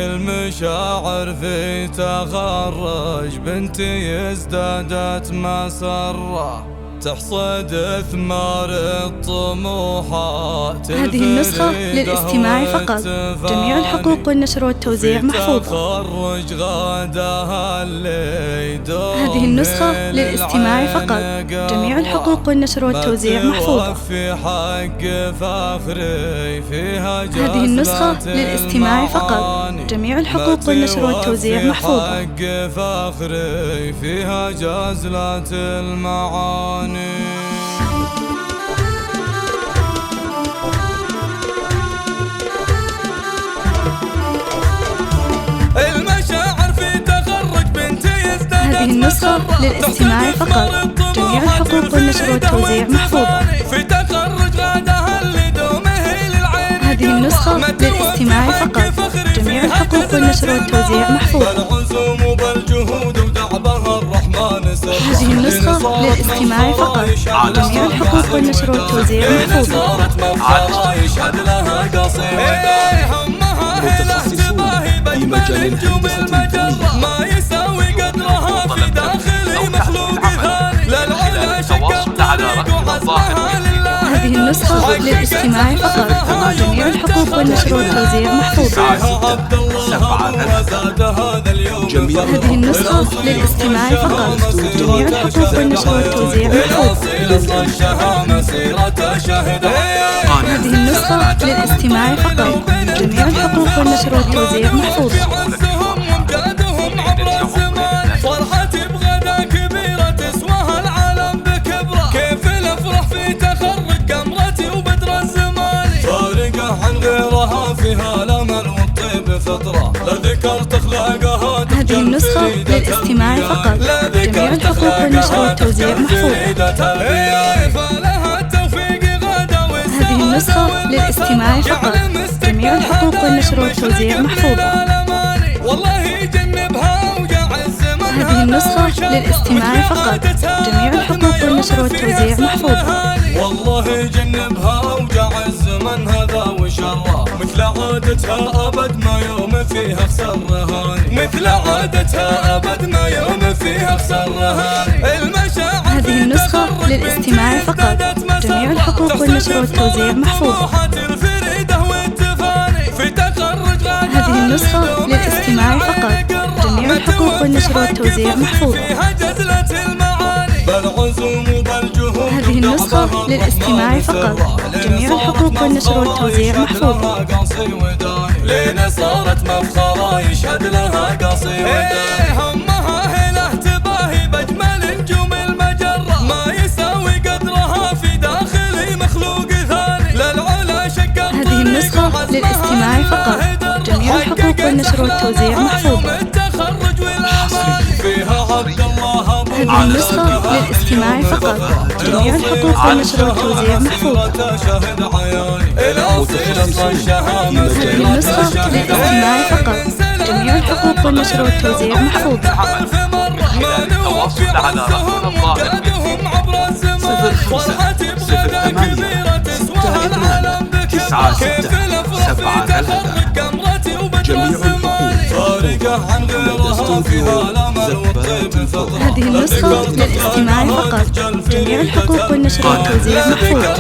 المشاعر في تخرج بنتي ازدادت مسرة، تحصد ثمار الطموحات. هذه النسخة للاستماع فقط، جميع الحقوق والنشر والتوزيع محفوظة. هذه النسخة للاستماع فقط، جميع الحقوق والنشر والتوزيع محفوظة. هذه النسخة للاستماع فقط، جميع الحقوق والنشر والتوزيع محفوظة. فيها جازلات المعاني. المشاعر في تخرج بنتي ازدادت. هذه النسخة للاستماع فقط، جميع الحقوق والنشر والتوزيع محفوظة. في تخرج غادها اللي دومه للعين. هذه النسخة للاستماع فقط، جميع الحقوق والنشر والتوزيع محفوظة. بالعزوم وبالجهود ودعبها الرحمن سر. هذه النسخة للاستماع فقط، جميع الحقوق والنشر والتوزيع محفوظة. يشهد لها قصيدة متخصصون في مجال الهندسة الفنية، ما يساوي قدرها في داخل مخلوق ثاني. للعلا شقت طريق وعزمها لله. هذه النسخة للاستماع فقط، جميع الحقوق والنشر والتوزيع محفوظة. هذه النسخة للاستماع فقط، جميع الحقوق والنشر والتوزيع محفوظة. هذه النسخة للاستماع فقط، جميع الحقوق والنشر والتوزيع محفوظة. فرحتي بغدا كبيرة تسواها العالم بكبرة. كيف الافرح في تخرج قمرتي وبدر الزمان. فارقة عن غيرها فيها الامل والطيب فطرة. لا ذكرت اخلاقها. هذه النسخة للاستماع فقط، جميع الحقوق والنشر والتوزيع محفوظة. هذه النسخة للاستماع فقط، جميع الحقوق والنشر والتوزيع محفوظة. هذه النسخة للاستماع فقط، جميع الحقوق والنشر والتوزيع محفوظة. والله جنبها وجع الزمن هذا وشره. مثل عادتها أبد ما يوم فيها خسر رهاني. مثل عادتها أبد ما يوم فيها خسر رهاني. المشاعر. هذه النسخة للاستماع فقط، جميع الحقوق والنشر والتوزيع محفوظة. هذه النسخة للاستماع فقط، جميع الحقوق والنشر والتوزيع محفوظة. هذه النسخة للاستماع فقط، جميع الحقوق والنشر والتوزيع محفوظة. لين صارت مفخرة يشهد لها قصيدة. همها هله تباهي بأجمل نجوم المجرة. ما يساوي قدرها في داخل مخلوق ثاني. للعلا شقت. هذه النسخة للاستماع فقط، جميع الحقوق والنشر والتوزيع محفوظة. هذه النسخة للاستماع فقط، جميع الحقوق والنشر والتوزيع محفوظة. هذه النسخة للاستماع فقط، جميع الحقوق والنشر والتوزيع محفوظة. التواصل على رقم الظاهر 0568966733. جميع الحقوق عن غيرها فيها الامل والطيب فطرة. هذه النسخة للاستماع فقط، جميع الحقوق والنشر والتوزيع محفوظة.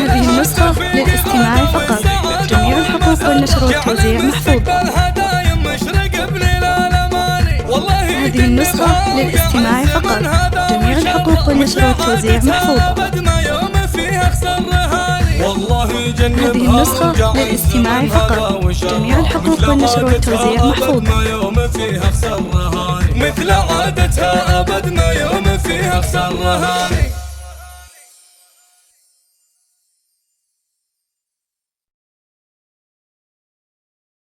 هذه النسخة للاستماع فقط، جميع الحقوق والنشر والتوزيع محفوظة. هذه النسخة للاستماع فقط، جميع الحقوق والنشر والتوزيع محفوظة. هذه النسخة للاستماع فقط، جميع الحقوق والنشر والتوزيع محفوظة. مثل عادتها أبد ما يوم فيها خسر رهاني.